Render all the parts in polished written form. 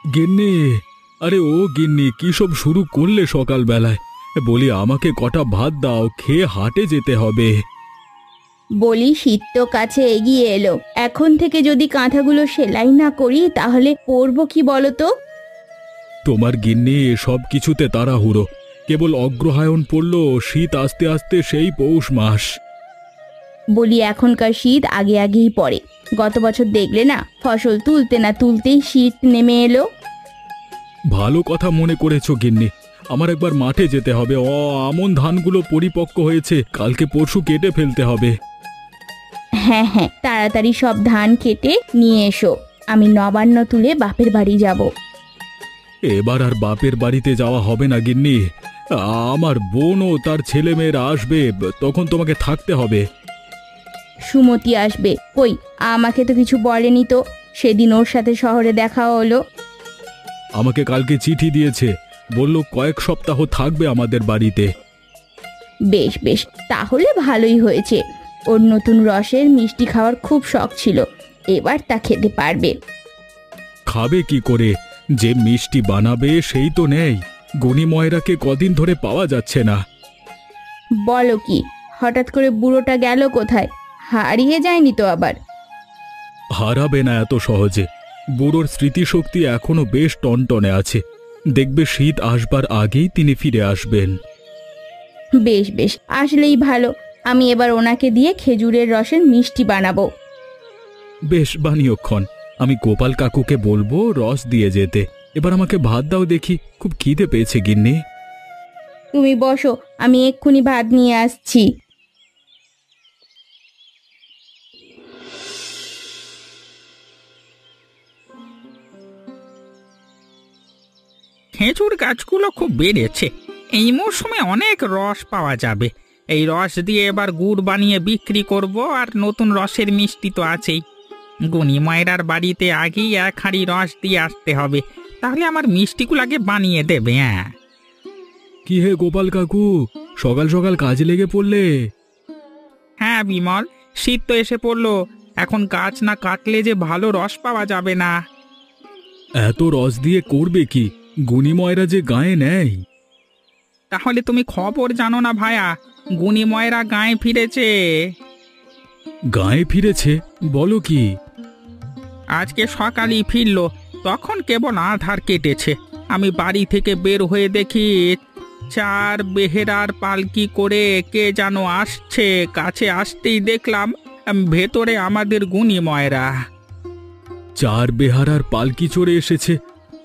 গিন্নি, আরে ও গিন্নি, কি সব শুরু করলে সকাল বেলায়? বলি আমাকে কটা ভাত দাও, খেয়ে হাটে যেতে হবে। বলি শীত তো কাছে এগিয়ে এলো, এখন থেকে যদি কাঁথাগুলো সেলাই না করি তাহলে পরবো কি বলো তো? তোমার গিন্নি সব কিছুতে তাড়াহুড়ো, কেবল অগ্রহায়ণ পড়ল, শীত আস্তে আস্তে সেই পৌষ মাস। বলি এখনকার শীত আগে আগেই পড়ে। গত বছর দেখলে না, ফসল তুলতে না তুলতেই শীত নেমে এলো। ভালো কথা মনে করেছো গিন্নি, আমার একবার মাঠে যেতে হবে। আমন ধানগুলো পরিপক্ক হয়েছে, কালকে পরশু কেটে ফেলতে হবে। হ্যাঁ হ্যাঁ, তাড়াতাড়ি সব ধান কেটে নিয়ে এসো, আমি নবান্ন তুলে বাপের বাড়ি যাব। এবার আর বাপের বাড়িতে যাওয়া হবে না গিন্নি, আমার বোন ও তার ছেলে মেয়েরা আসবে, তখন তোমাকে থাকতে হবে। সুমতি আসবে কই? আমাকে তো কিছু বলেনি তো। সেদিন ওর সাথে শহরে দেখা হলো। আমাকে কালকে চিঠি দিয়েছে, বলল কয়েক সপ্তাহ থাকবে আমাদের বাড়িতে। বেশ বেশ, তাহলে ভালোই হয়েছে। ওর নতুন রসের মিষ্টি খাওয়ার খুব শখ ছিল, এবার তা খেতে পারবে। খাবে কি করে? যে মিষ্টি বানাবে সেই তো নেই, গনি ময়রাকে কদিন ধরে পাওয়া যাচ্ছে না। বলো কি, হঠাৎ করে বুড়োটা গেল কোথায়? হারিয়ে যায়নি তো আবার? হারাবে না এত সহজে, বুড়োর স্মৃতিশক্তি এখনো বেশ টনটনে আছে। দেখবে শীত আসবার আগেই তিনি ফিরে আসবেন। বেশ বেশ, আসলেই ভালো। আমি এবার ওনাকে দিয়ে খেজুরের রসের মিষ্টি বানাবো। বেশ, বানিয়ক্ষণ। আমি গোপাল কাকুকে বলবো রস দিয়ে যেতে। এবার আমাকে ভাত দাও দেখি, খুব খিদে পেয়েছে গিন্নি। তুমি বসো, আমি এক্ষুনি ভাত নিয়ে আসছি। খেজুর গাছগুলো খুব বেড়েছে, এই মৌসুমে অনেক রস পাওয়া যাবে। এই রস দিয়ে এবার গুড় বানিয়ে বিক্রি করব, আর নতুন রসের মিষ্টি তো আছেই। গুনি মায়েরার বাড়িতে আগেই এক হাঁড়ি রস দিয়ে আসতে হবে, তাহলে আমার মিষ্টিগুলো আগে বানিয়ে দেবে। হ্যাঁ কি হে গোপাল কাকু, সকাল সকাল কাজে লেগে পড়লে? হ্যাঁ বিমল, শীত তো এসে পড়লো, এখন গাছ না কাটলে যে ভালো রস পাওয়া যাবে না। এত রস দিয়ে করবে কি? গুনি ময়রা যে গায়ে নেই। তাহলে তুমি খবর জানো না ভায়া, গুনি ময়রা গায়ে ফিরেছে। গায়ে ফিরেছে? বলো কি? আজকে সকালই ফিরলো, তখন কেবল আধার কেটেছে। আমি বাড়ি থেকে বের হয়ে দেখি 4 বেহেরার পালকি করে কে যেন আসছে। কাছে আসতেই দেখলাম ভেতরে আমাদের গুনি ময়রা। 4 বেহারার পালকি চড়ে এসেছে,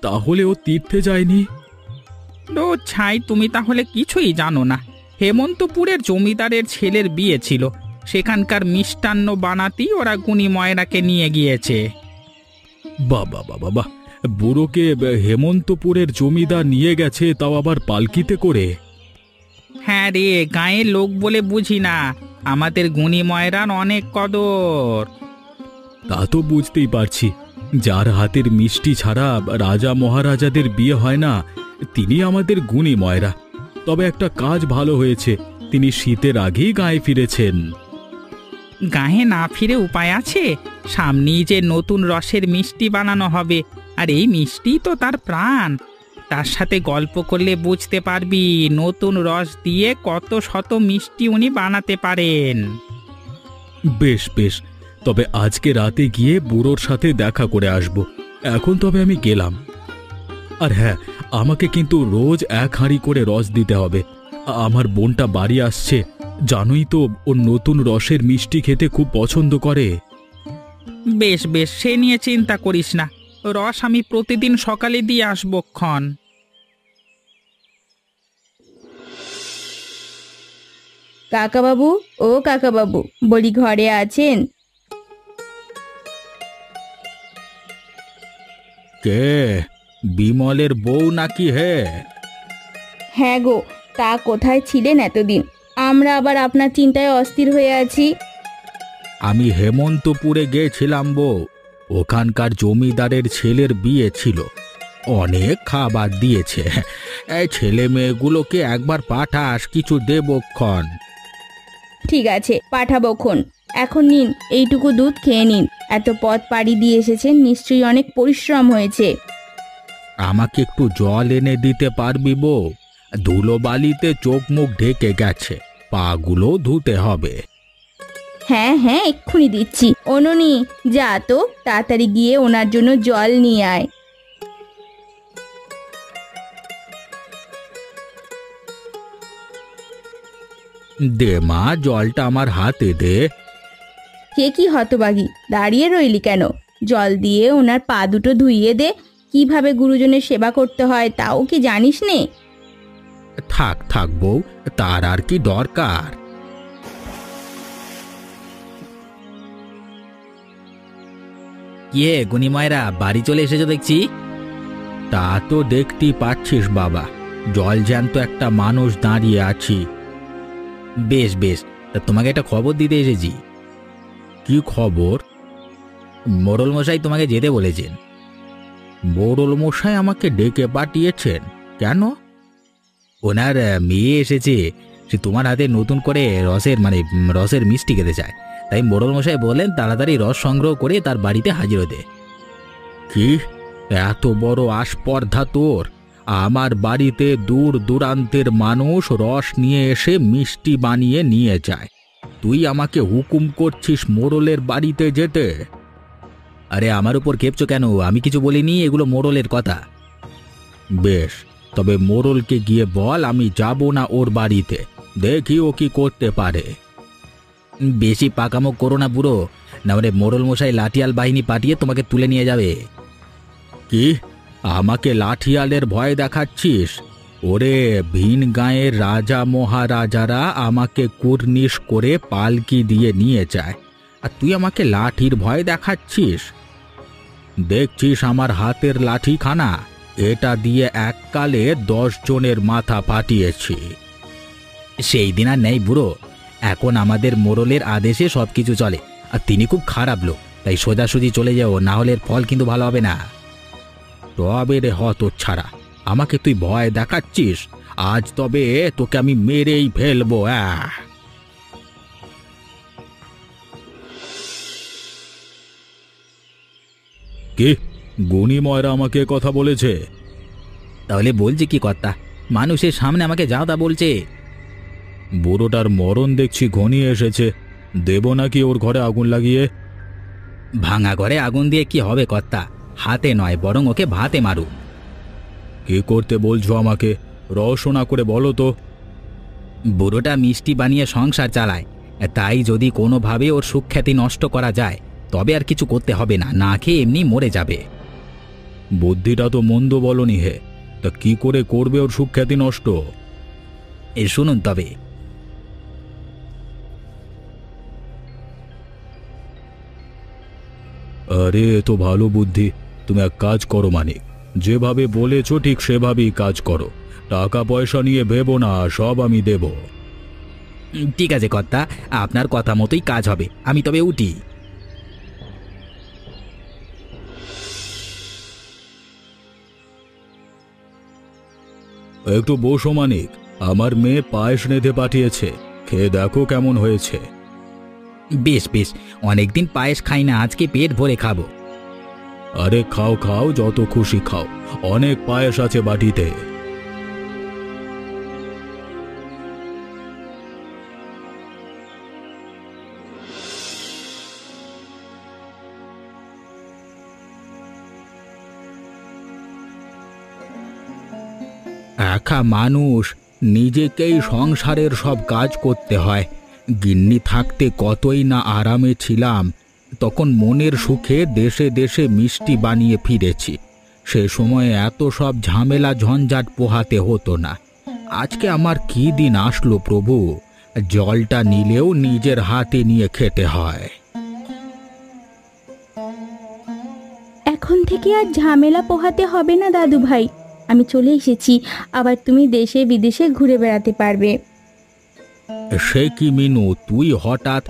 তাহলে ও তীর্থে যায়নি? ও ছাই, তুমি তাহলে কিছুই জানো না। হেমন্তপুরের জমিদারের ছেলের বিয়ে ছিল, সেখানকার মিষ্টান্ন বানাতেই ওরা গুনি ময়রাকে নিয়ে গিয়েছে। বাবা বাবা বাহ, বুড়োকে হেমন্তপুরের জমিদার নিয়ে গেছে, তাও আবার পালকিতে করে। হ্যাঁ রে, গাঁয়ের লোক বলে বুঝি না, আমাদের গুনি ময়রার অনেক কদর। তা তো বুঝতেই পারছি, যার হাতের মিষ্টি ছাড়া রাজা মহারাজাদের বিয়ে হয় না, তিনি আমাদের গুণী ময়রা। তবে একটা কাজ ভালো হয়েছে, তিনি শীতের আগেই গায়ে ফিরেছেন। গায়ে না ফিরে উপায় আছে? সামনেই যে নতুন রসের মিষ্টি বানানো হবে, আর এই মিষ্টি তো তার প্রাণ। তার সাথে গল্প করলে বুঝতে পারবি নতুন রস দিয়ে কত শত মিষ্টি উনি বানাতে পারেন। বেশ বেশ, তবে আজকে রাতে গিয়ে বুড়োর সাথে দেখা করে আসব। এখন তবে আমি গেলাম। আর হ্যাঁ, আমাকে কিন্তু রোজ 1 হাঁড়ি করে রস দিতে হবে। আমার বোনটা বাড়ি আসছে, জানোই তো, ও নতুন রসের মিষ্টি খেতে খুব পছন্দ করে। বেশ বেশ, সে নিয়ে চিন্তা করিস না, রস আমি প্রতিদিন সকালে দিয়ে আসবো ক্ষণ। কাকাবাবু, ও কাকাবাবু, বলি ঘরে আছেন? কে? বিমলের বউ নাকি? হে হ্যাঁ গো, তা কোথায় ছিলেন এতদিন? আমরা আবার আপনার চিন্তায় অস্থির হয়ে আছি। আমি হেমন্তপুরে গেছিলাম বউ, ওখানকার জমিদারের ছেলের বিয়ে ছিল, অনেক খাবার দিয়েছে। এই ছেলে মেয়েগুলোকে একবার পাঠাস, কিছু দেবক্ষণ। ঠিক আছে, পাঠাবোক্ষণ। এখন নিন, এইটুকু দুধ খেয়ে নিন। এত পথ পাড়ি দিয়ে এসেছেন, নিশ্চয়ই অনেক পরিশ্রম হয়েছে। আমাকে একটু জল এনে দিতে পারবি বউ? ধুলোবালিতে চোখ মুখ ঢেকে গেছে, পাগুলো ধুতে হবে। হ্যাঁ হ্যাঁ, এক্ষুনি দিচ্ছি। অননি, যা তো তাড়াতাড়ি গিয়ে ওনার জন্য জল নিয়ে আয়। দে মা, জলটা আমার হাতে দে। কে কি হতবাগি, দাঁড়িয়ে রইলি কেন? জল দিয়ে ওনার পা দুটো ধুইয়ে দে। কিভাবে গুরুজনের সেবা করতে হয় তাও কি জানিস নে? থাক থাক বউ, তার আর কি দরকার। কে গুনিমায়েরা, বাড়ি চলে এসেছো দেখছি। তা তো দেখতেই পাচ্ছিস বাবা, জল জ্যান্ত একটা মানুষ দাঁড়িয়ে আছি। বেশ বেশ, তা তোমাকে একটা খবর দিতে এসেছি। কি খবর? মোড়ল মশাই তোমাকে যেতে বলেছেন। মোড়ল মশাই আমাকে ডেকে পাঠিয়েছেন? কেন? ওনার মেয়ে এসেছে, সে তোমার হাতে নতুন করে রসের মিষ্টি খেতে চায়। তাই মোড়ল মশাই বললেন তাড়াতাড়ি রস সংগ্রহ করে তার বাড়িতে হাজির হতে। কি এত বড় আস্পর্ধা তোর! আমার বাড়িতে দূর দূরান্তের মানুষ রস নিয়ে এসে মিষ্টি বানিয়ে নিয়ে যায়, তুই আমাকে হুকুম করছিস মোড়লের বাড়িতে যেতে? আরে আমার উপর খেপছো কেন? আমি কিছু বলিনি, এগুলো মোড়লের কথা। বেশ, তবে মোড়লকে গিয়ে বল আমি যাব না ওর বাড়িতে, দেখি ও কি করতে পারে। বেশি পাকামো করো না বুড়ো, না হলে মোড়ল মশাই লাঠিয়াল বাহিনী পাঠিয়ে তোমাকে তুলে নিয়ে যাবে। কি আমাকে লাঠিয়ালের ভয় দেখাচ্ছিস? ওরে, ভিন গাঁয়ের রাজা মহারাজারা আমাকে কুর্নিশ করে পালকি দিয়ে নিয়ে যায়, আর তুই আমাকে লাঠির ভয় দেখাচ্ছিস? দেখছিস আমার হাতের লাঠিখানা, এটা দিয়ে এককালে 10 জনের মাথা ফাটিয়েছি। সেই দিন আর নেই বুড়ো, এখন আমাদের মোড়লের আদেশে সবকিছু চলে, আর তিনি খুব খারাপ লোক। তাই সোজাসুজি চলে যাও, না হলে ফল কিন্তু ভালো হবে না। তবে রে হতচ্ছাড়া, আমাকে তুই ভয় দেখাচ্ছিস? আজ তবে তোকে আমি মেরেই ফেলবো। কি গুণীময়রা আমাকে কথা বলেছে? তাহলে বলছি কি কর্তা, মানুষের সামনে আমাকে যা তা বলছে। বুড়োটার মরণ দেখছি ঘনিয়ে এসেছে, দেব নাকি ওর ঘরে আগুন লাগিয়ে? ভাঙা ঘরে আগুন দিয়ে কি হবে কর্তা? হাতে নয়, বরং ওকে ভাতে মারু। কি করতে বলছো আমাকে? রহস্য করে বলো তো। বুড়োটা মিষ্টি বানিয়ে সংসার চালায়, তাই যদি কোনোভাবে ওর সুখ্যাতি নষ্ট করা যায় তবে আর কিছু করতে হবে না, না খেয়ে এমনি মরে যাবে। বুদ্ধিটা তো মন্দ বলনি হে, তা কি করে করবে ওর সুখ্যাতি নষ্ট? শুনুন তবে। আরে, এ তো ভালো বুদ্ধি। তুমি এক কাজ করো মানিক, যেভাবে বলেছ ঠিক সেভাবেই কাজ করো। টাকা পয়সা নিয়ে ভেবো না, সব আমি দেব। ঠিক আছে কর্তা, আপনার কথা মতোই কাজ হবে। আমি তবে উঠি। একটু বসো মানিক, আমার মেয়ে পায়েস রেঁধে পাঠিয়েছে, খেয়ে দেখো কেমন হয়েছে। বেশ বেশ, অনেকদিন পায়েস খাই না, আজকে পেট ভরে খাবো। আরে খাও খাও, যত খুশি খাও, অনেক পায়েস আছে বাটিতে। একা মানুষ, নিজেকেই সংসারের সব কাজ করতে হয়। গিন্নি থাকতে কতই না আরামে ছিলাম, তখন মনের সুখে দেশে দেশে মিষ্টি বানিয়ে ফিরেছি। সে সময় এত সব ঝামেলা ঝঞ্ঝাট পোহাতে হতো না। আজকে আমার কি দিন আসলো প্রভু, জলটা নিলেও নিজের হাতে নিয়ে খেতে হয়। এখন থেকে আর ঝামেলা পোহাতে হবে না দাদু ভাই, আমি চলে এসেছি। আবার তুমি দেশে বিদেশে ঘুরে বেড়াতে পারবে। সে কি মিনু, তুই হঠাৎ?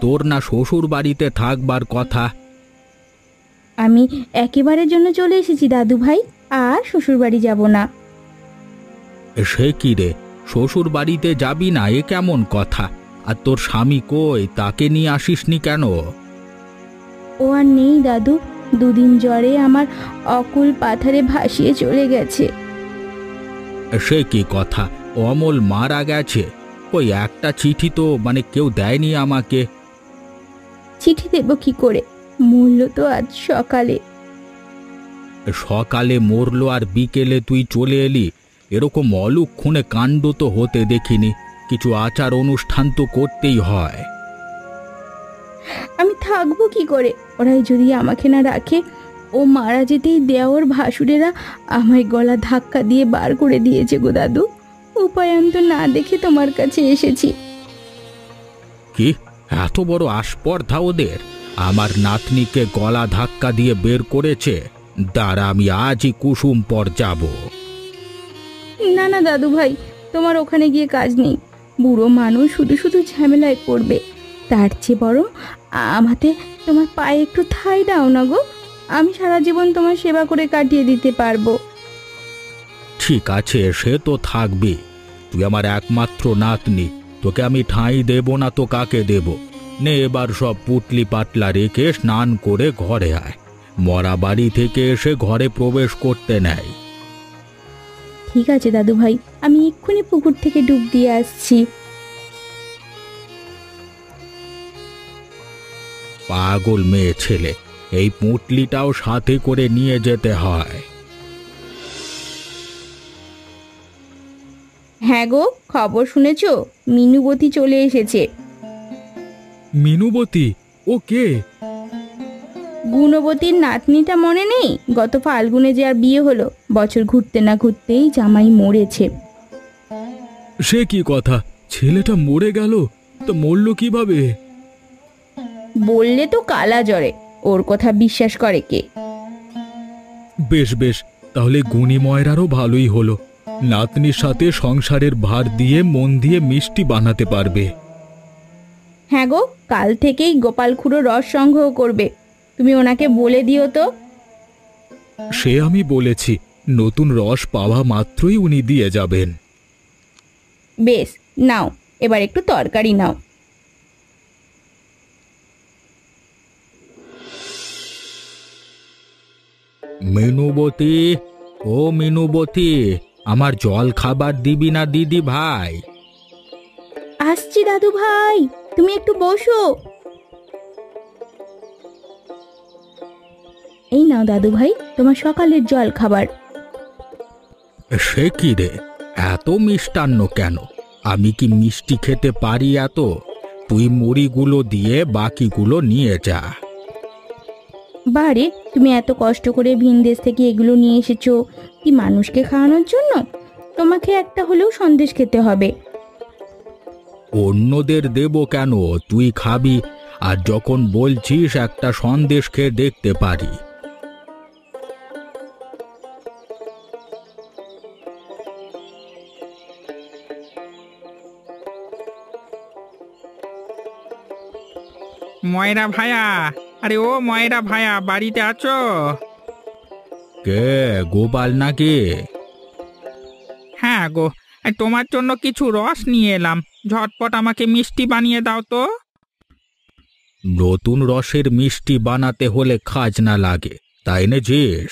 তোর না শ্বশুর বাড়িতে থাকবার কথা? আমি একেবারের জন্য চলে এসেছি দাদু ভাই, আর শ্বশুর বাড়ি যাব না। সে কি রে, শ্বশুর বাড়িতে যাবি না, এ কেমন কথা? আর তোর স্বামী কই, তাকে নিয়ে আসিসনি কেন? ও আর নেই দাদু, দুদিন জ্বরে আমার অকুল পাথারে ভাসিয়ে চলে গেছে। সে কি কথা, অমল মারা গেছে? ওই একটা চিঠি তো কেউ দেয়নি আমাকে। চিঠি দেব কি করে, মূল্য তো আজ সকালে। সকালে মরলো আর বিকেলে তুই চলে এলি? এরকম অলক্ষণে কাণ্ড তো হতে দেখিনি। কিছু আচার অনুষ্ঠান তো করতেই হয়। আমি থাকবো কি করে, ওরাই যদি আমাকে না রাখে। ও মারা যেতেই দেওর ভাসুরেরা আমায় গলা ধাক্কা দিয়ে বার করে দিয়েছে গো দাদু। উপায়ন্ত না দেখে তোমার কাছে এসেছি। কি এত বড় আস্পর্ধা ওদের? আমার নাতনিকে গলা ধাক্কা দিয়ে বের করেছে? দাঁড়া, আমি আজই কুসুম পর যাব। না না দাদু ভাই, তোমার ওখানে গিয়ে কাজ নেই। বুড়ো মানুষ শুধু শুধু ঝামেলায় পড়বে। তার চেয়ে বরং আমাতে তোমার পায়ে একটু ঠাঁই দাও না গো। আমি সারা জীবন তোমার সেবা করে কাটিয়ে দিতে পারবো। ঠিক আছে, সে তো থাকবে। তুই আমার একমাত্র নাতনি, তোকে আমি ঠাঁই দেব না তো কাকে দেব? নে এবার সব পুটলি পাটলা রেখে স্নান করে ঘরে আয়। মরা বাড়ি থেকে এসে ঘরে প্রবেশ করতে নেয়। ঠিক আছে দাদু ভাই, আমি এক্ষুনি পুকুর থেকে ডুব দিয়ে আসছি। পাগল মেয়ে ছেলে, এই পুঁটলিটাও সাথে করে নিয়ে যেতে হয়। হ্যাঁ গো, খবর শুনেছো? মিনুবতী চলে এসেছে। মিনুবতী? ও কে? গুণবতীর নাতনিটা মনে নেই? গত ফাল্গুনে যে আর বিয়ে হলো, বছর ঘুরতে না ঘুরতেই জামাই মরেছে। সে কি কথা, ছেলেটা মরে গেল? তো মরল কিভাবে? বললে তো কালা জ্বরে, ওর কথা বিশ্বাস করে কে? বেশ বেশ, তাহলে গুণী ময়রারও ভালোই হলো। নাতনির সাথে সংসারের ভার দিয়ে মন দিয়ে মিষ্টি বানাতে পারবে। হ্যাঁ গো, কাল থেকেই গোপাল খুড়ো রস সংগ্রহ করবে। তুমি ওনাকে বলে দিও তো। সে আমি বলেছি, নতুন রস পাওয়া মাত্রই উনি দিয়ে যাবেন। বেশ, নাও এবার একটু তরকারি নাও। মিনুবতী, ও মিনুবতী, আমার জল খাবার দিবি না দিদি ভাই? আসছি দাদু ভাই, তুমি একটু বসো। এই নাও দাদু ভাই, তোমার সকালের জল খাবার। সে কি রে, এত মিষ্টান্ন কেন? আমি কি মিষ্টি খেতে পারি এত? তুই মুড়িগুলো দিয়ে বাকিগুলো নিয়ে যা। বারে, তুমি এত কষ্ট করে ভিনদেশ থেকে এগুলো নিয়ে এসেছো কি মানুষকে খাওয়ানোর জন্য? তোমাকে একটা হলেও সন্দেশ খেতে হবে। অন্যদের দেব কেন, তুই খাবি। আর যখন বলছিস একটা সন্দেশ খেয়ে দেখতে পারি। ময়রা ভায়া, আরে ও ময়রা ভায়া, বাড়িতে আছো? কে, গোপাল নাকি? হ্যাঁ গো, তোমার জন্য কিছু রস নিয়ে এলাম। ঝটপট আমাকে মিষ্টি বানিয়ে দাও তো। নতুন রসের মিষ্টি বানাতে হলে খাজনা লাগে, তাই এনেছিস?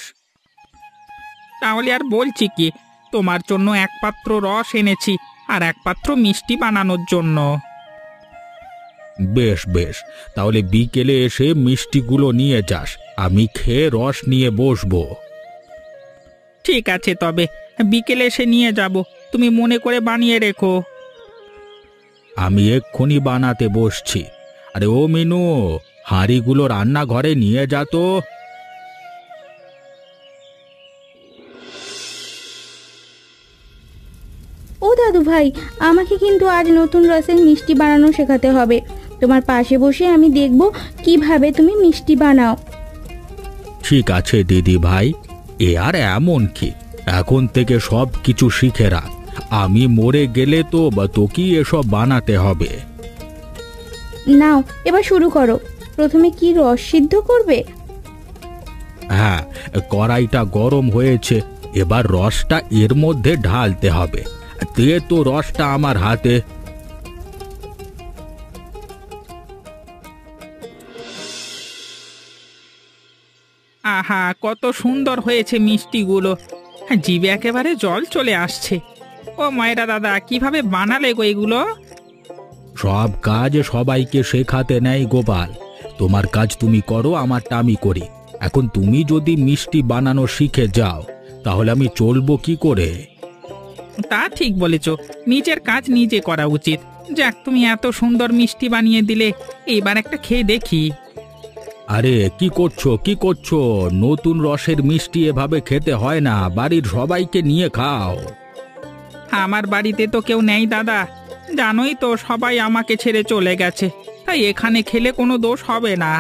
তাহলে আর বলছি কি, তোমার জন্য এক পাত্র রস এনেছি আর এক পাত্র মিষ্টি বানানোর জন্য। বেশ বেশ, তাহলে বিকেলে এসে মিষ্টিগুলো নিয়ে যাস, আমি খেয়ে রস নিয়ে বসবো। ঠিক আছে, তবে বিকেলে এসে নিয়ে যাব, তুমি মনে করে বানিয়ে রেখো। আমি এক্ষুনি বানাতে বসছি। আরে ও মিনু, হাঁড়িগুলো রান্নাঘরে নিয়ে যা তো। ও দাদু ভাই, আমাকে কিন্তু আজ নতুন রসের মিষ্টি বানানো শেখাতে হবে। তোমার পাশে বসে আমি দেখব কিভাবে তুমি মিষ্টি বানাও। ঠিক আছে দিদি ভাই, এ আর এমন কি, এখন থেকে সব কিছু শিখে রাখ। আমি মরে গেলে তো তোকেই এসব বানাতে হবে। নাও এবার শুরু করো। প্রথমে কি রস সিদ্ধ করবে? হ্যাঁ, কড়াইটা গরম হয়েছে, এবার রসটা এর মধ্যে ঢালতে হবে। দে তো রসটা আমার হাতে। আহা, কত সুন্দর হয়েছে মিষ্টিগুলো। জিভে একেবারে জল চলে আসছে। ও ময়রা দাদা, কিভাবে বানালে গো এগুলো? সব কাজ সবাইকে শেখাতে নেই গোপাল। তোমার কাজ তুমি করো, আমারটা আমি করি। এখন তুমি যদি মিষ্টি বানানো শিখে যাও তাহলে আমি চলবো কি করে? তা ঠিক বলেছ, নিজের কাজ নিজে করা উচিত। যাক, তুমি এত সুন্দর মিষ্টি বানিয়ে দিলে, এইবার একটা খেয়ে দেখি। আরে কি করছো কি করছো? নতুন রসের মিষ্টি এভাবে খেতে হয় না, বাড়ির সবাইকে নিয়ে খাও। আমার বাড়িতে তো কেউ নেই দাদা, জানোই তো, সবাই আমাকে ছেড়ে চলে গেছে। তাই এখানে খেলে কোনো দোষ হবে না।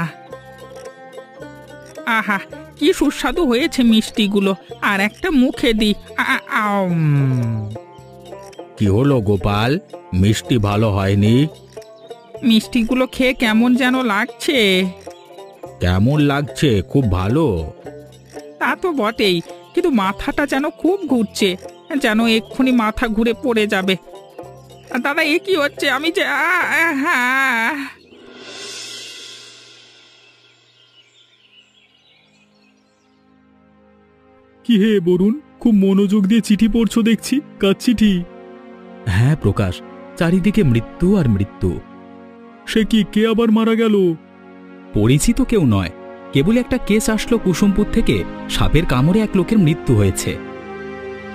আহা, কি সুস্বাদু হয়েছে মিষ্টিগুলো। আর একটা মুখে দি। কি হলো গোপাল, মিষ্টি ভালো হয়নি? মিষ্টিগুলো খেয়ে কেমন যেন লাগছে। কেমন লাগছে? খুব ভালো। তা তো বটেই, কিন্তু মাথাটা যেন খুব ঘুরছে, যেন এক্ষুনি মাথা ঘুরে পড়ে যাবে। দাদা, এ কি হচ্ছে? আমি যে হ্যাঁ। কি হে বরুণ, খুব মনোযোগ দিয়ে চিঠি পড়ছো দেখছি। কার চিঠি? হ্যাঁ প্রকাশ, চারিদিকে মৃত্যু আর মৃত্যু। সে কি, কে আবার মারা গেল? পরিচিত কেউ নয়, কেবল একটা কেস আসলো কুসুমপুর থেকে। সাপের কামড়ে এক লোকের মৃত্যু হয়েছে।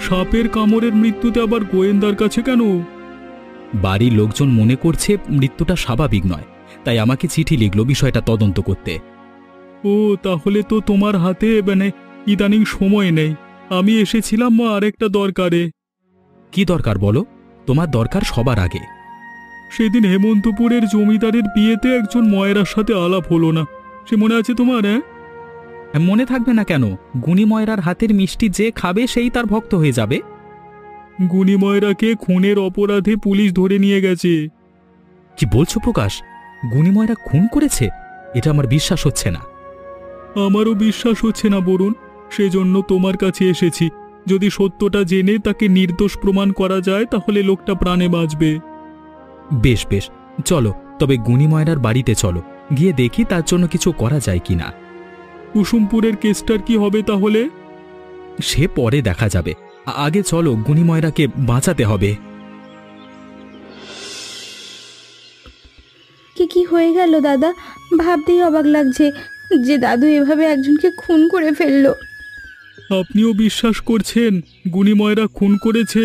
সাপের কামড়ের মৃত্যুতে আবার গোয়েন্দার কাছে কেন? বাড়ির লোকজন মনে করছে মৃত্যুটা স্বাভাবিক নয়, তাই আমাকে চিঠি লিখল বিষয়টা তদন্ত করতে। ও, তাহলে তো তোমার হাতে ইদানিং সময় নেই। আমি এসেছিলাম আরেকটা দরকারে। কি দরকার বলো? তোমার দরকার সবার আগে। সেদিন হেমন্তপুরের জমিদারের বিয়েতে একজন ময়রার সাথে আলাপ হলো না, সে মনে আছে তোমার? মনে থাকবে না কেন? গুণী ময়রার হাতের মিষ্টি যে খাবে সেই তার ভক্ত হয়ে যাবে। গুণী ময়রাকে খুনের অপরাধে পুলিশ ধরে নিয়ে গেছে। কি বলছো প্রকাশ? গুণী ময়রা খুন করেছে? এটা আমার বিশ্বাস হচ্ছে না। আমারও বিশ্বাস হচ্ছে না বরুণ, সেজন্য তোমার কাছে এসেছি। যদি সত্যটা জেনে তাকে নির্দোষ প্রমাণ করা যায় তাহলে লোকটা প্রাণে বাঁচবে। বেশ বেশ, চলো তবে গুণী ময়রার বাড়িতে চলো, গিয়ে দেখি তার জন্য কিছু করা যায় কিনা। কুসুমপুরের কেসটার কি হবে তাহলে? সে পরে দেখা যাবে, আগে চলো গুণী ময়রাকে বাঁচাতে হবে। কি হয়ে গেল দাদা? ভাবতেই অবাক লাগছে যে দাদু এভাবে একজনকে খুন করে ফেললো। আপনিও বিশ্বাস করছেন গুণী ময়রা খুন করেছে?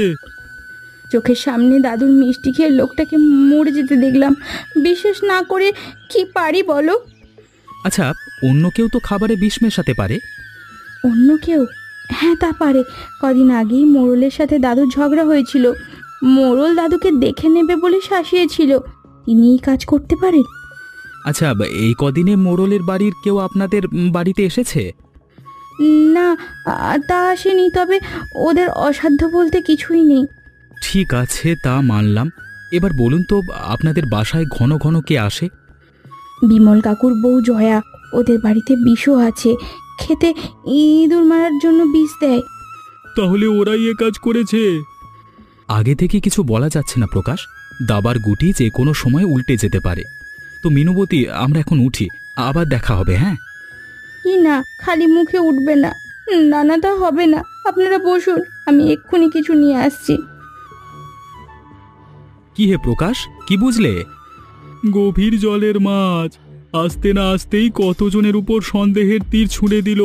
চোখের সামনে দাদুর মিষ্টি খেয়ে লোকটাকে মরে যেতে দেখলাম, বিশ্বাস না করে কি পারি বলো? আচ্ছা, অন্য কেউ তো খাবারে বিষ মেশাতে পারে। অন্য কেউ? হ্যাঁ, তা পারে। কদিন আগেই মোড়লের সাথে দাদুর ঝগড়া হয়েছিল। মোড়ল দাদুকে দেখে নেবে বলে শাসিয়েছিল। তিনিই কাজ করতে পারে। আচ্ছা, এই কদিনে মোড়লের বাড়ির কেউ আপনাদের বাড়িতে এসেছে? না, তা আসেনি, তবে ওদের অসাধ্য বলতে কিছুই নেই। ঠিক আছে, তা মানলাম। এবার বলুন তো, আপনাদের বাসায় ঘন ঘন কে আসে? বিমল কাকুর বউ জয়া, ওদের বাড়িতে বিষও আছে, খেতে ইঁদুর মারার জন্য বিষ দেয়। তাহলে ওরাই এ কাজ করেছে? আগে থেকে কিছু বলা যাচ্ছে না প্রকাশ, দাবার গুটি যে কোনো সময় উল্টে যেতে পারে। তো মিনুবতী, আমরা এখন উঠি, আবার দেখা হবে। হ্যাঁ? কি না, খালি মুখে উঠবে না। না না, তা হবে না, আপনারা বসুন, আমি এক্ষুনি কিছু নিয়ে আসছি। কি হে প্রকাশ, কি বুঝলে? গভীর জলের মাছ আসতে না আসতেই কতজনের উপর সন্দেহের তীর ছুঁড়ে দিল।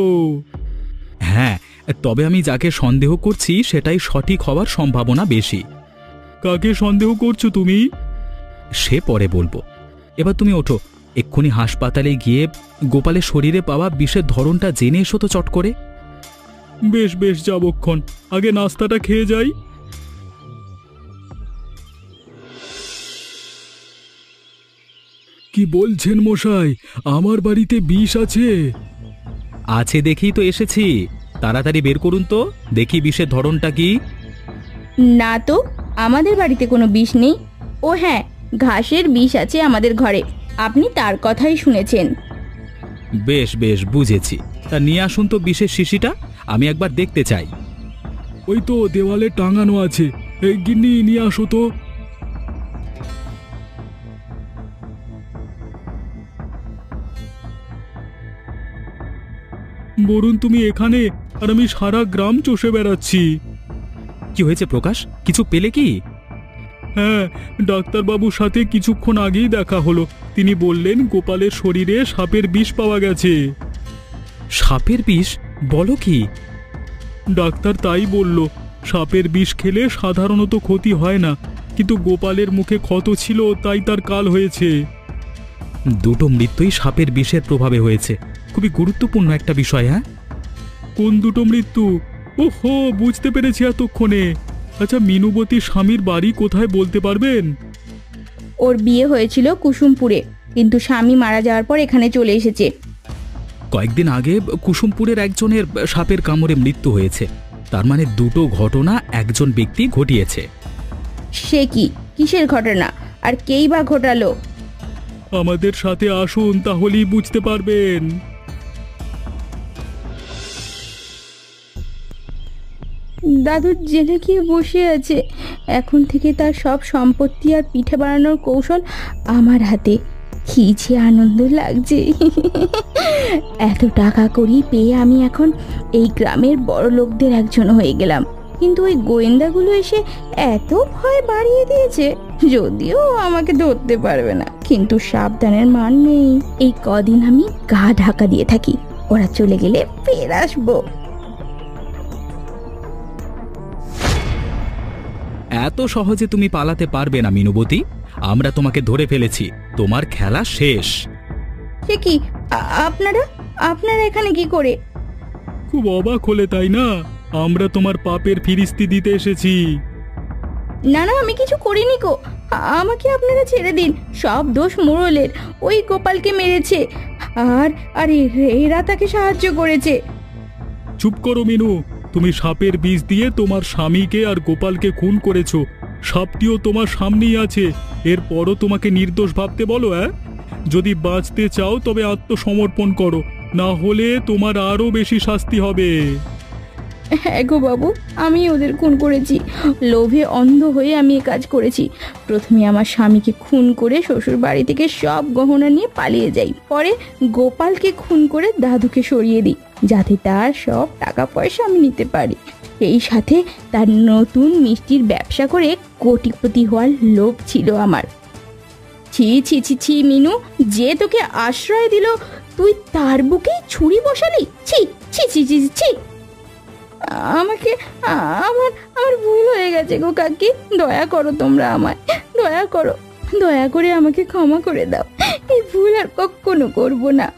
হ্যাঁ, তবে আমি যাকে সন্দেহ করছি সেটাই সঠিক হওয়ার সম্ভাবনা বেশি। কাকে সন্দেহ করছো তুমি? সে পরে বলবো। এবার তুমি ওঠো, এক্ষুনি হাসপাতালে গিয়ে গোপালের শরীরে পাওয়া বিষের ধরনটা জেনে এসো তো চট করে। বেশ বেশ, যাবক্ষণ, আগে নাস্তাটা খেয়ে যাই। কি বলছেন মশাই, আমার বাড়িতে বিষ আছে? আছে দেখেই তো এসেছি। তাড়াতাড়ি বের করুন তো, দেখি বিষের ধরনটা কি। না তো, আমাদের বাড়িতে কোনো বিষ নেই। ও হ্যাঁ, ঘাসের বিষ আছে আমাদের ঘরে, আপনি তার কথাই শুনেছেন। বেশ বেশ, বুঝেছি। তা নিয়ে আসুন তো বিষের শিশিটা, আমি একবার দেখতে চাই। ওই তো দেওয়ালে টাঙানো আছে, এই গিন্নি নিয়ে আসো তো। বরুণ তুমি এখানে, আর আমি সারা গ্রাম চষে বেড়াচ্ছি। কি হয়েছে প্রকাশ, কিছু পেলে কি? হ্যাঁ, ডাক্তারবাবুর সাথে কিছুক্ষণ আগেই দেখা হলো। তিনি বললেন গোপালের শরীরে সাপের বিষ পাওয়া গেছে। সাপের বিষ? বলো কি? ডাক্তার তাই বলল। সাপের বিষ খেলে সাধারণত ক্ষতি হয় না, কিন্তু গোপালের মুখে ক্ষত ছিল, তাই তার কাল হয়েছে। দুটো মৃত্যুই সাপের বিষের প্রভাবে হয়েছে। খুবই গুরুত্বপূর্ণ একটা বিষয়। হ্যাঁ, কোন দুটো মৃত্যু? ওহো, বুঝতে পেরেছি এতক্ষণে। আচ্ছা, মিনুবতী স্বামীর বাড়ি কোথায় বলতে পারবেন? ওর বিয়ে হয়েছিল কুসুমপুরে, কিন্তু স্বামী মারা যাওয়ার পর এখানে চলে এসেছে। কয়েকদিন আগে কুসুমপুরের একজনের সাপের কামড়ে মৃত্যু হয়েছে। তার মানে দুটো ঘটনা একজন ব্যক্তি ঘটিয়েছে। সে কি, কিসের ঘটনা, আর কেই বা ঘটালো? আমাদের সাথে আসুন, তাহলেই বুঝতে পারবেন। দাদু জেলে গিয়ে বসে আছে। এখন থেকে তার সব সম্পত্তি আর পিঠে বানানোর কৌশল আমার হাতে। কি যে আনন্দ লাগছে! এত টাকা করি পেয়ে আমি এখন এই গ্রামের বড় লোকদের একজন হয়ে গেলাম। কিন্তু ওই গোয়েন্দাগুলো এসে এত ভয় বাড়িয়ে দিয়েছে, যদিও আমাকে ধরতে পারবে না, কিন্তু সাবধানের মান নেই। এই কদিন আমি গা ঢাকা দিয়ে থাকি, ওরা চলে গেলে ফের আসবো। এত সহজে তুমি পালাতে পারবে না মিনুবতী। আমরা তোমাকে ধরে ফেলেছি, তোমার খেলা শেষ। সে কি, আপনারা আপনারা এখানে কি করে? খুব অবাক হলে তাই না? আমরা তোমার পাপের ফিরিস্তি দিতে এসেছি। না না, আমি কিছু করিনি গো। আমাকে আপনারা ছেড়ে দিন। সব দোষ মোড়লের। ওই গোপালকে মেরেছে, আর আর এরা তাকে সাহায্য করেছে। চুপ করো মিনু। তুমি সাপের বিষ দিয়ে তোমার স্বামীকে আর গোপালকে খুন করেছো। সাপটিও তোমার সামনেই আছে। এরপরও তোমাকে নির্দোষ ভাবতে বলো? যদি বাঁচতে চাও তবে আত্মসমর্পণ করো, না হলে তোমার আরো বেশি শাস্তি হবে। হ্যাঁ গো বাবু, আমি ওদের খুন করেছি। লোভে অন্ধ হয়ে আমি এ কাজ করেছি। প্রথমে আমার স্বামীকে খুন করে শ্বশুর বাড়ি থেকে সব গহনা নিয়ে পালিয়ে যাই। পরে গোপালকে খুন করে দাদুকে সরিয়ে দিই, যাতে তার সব টাকা পয়সা আমি নিতে পারি। এই সাথে তার নতুন মিষ্টির ব্যবসা করে কোটিপতি হওয়ার লোভ ছিল আমার। ছি ছি ছি ছি মিনু, যে তোকে আশ্রয় দিল তুই তার বুকে ছুরি বসালি? ছি ছি ছি ছি ছি। আমাকে আমার আমার ভুল হয়ে গেছে গো কাকি। দয়া করো তোমরা আমায়, দয়া করো, দয়া করে আমাকে ক্ষমা করে দাও। এই ভুল আর কখনো করবো না।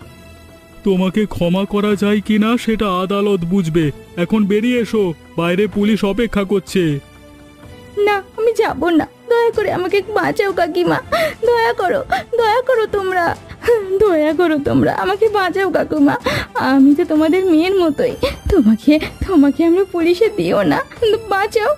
তোমাকে ক্ষমা করা যায় কিনা সেটা আদালত বুঝবে। এখন বেরিয়ে এসো, বাইরে পুলিশ অপেক্ষা করছে। না, আমি যাব না। দয়া করে আমাকে বাঁচাও কাকিমা, দয়া করো, দয়া করো তোমরা, দয়া করো তোমরা আমাকে বাঁচাও কাকুমা। আমি তো তোমাদের মেয়ের মতোই। তোমাকে তোমাকে আমরা পুলিশে দিও না, বাঁচাও।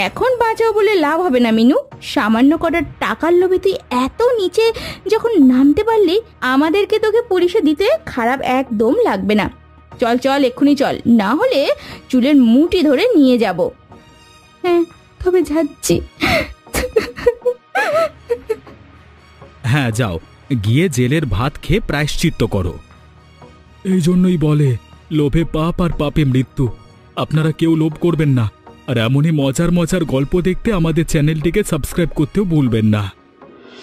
এখন বাঁচাও বলে লাভ হবে না মিনু। সামান্য কটা টাকার লোভে তুই এত নিচে যখন নামতে পারলি, আমাদেরকে তোকে পুলিশে দিতে খারাপ একদম লাগবে না। চল চল, এক্ষুনি চল, না হলে চুলের মুঠি ধরে নিয়ে যাব। হ্যাঁ, তবে যাচ্ছি। হ্যাঁ যাও, গিয়ে জেলের ভাত খেয়ে প্রায়শ্চিত্ত করো। এই জন্যই বলে লোভে পাপ আর পাপে মৃত্যু। আপনারা কেউ লোভ করবেন না, আর এমনই মজার মজার গল্প দেখতে আমাদের চ্যানেলটিকে সাবস্ক্রাইব করতেও ভুলবেন না।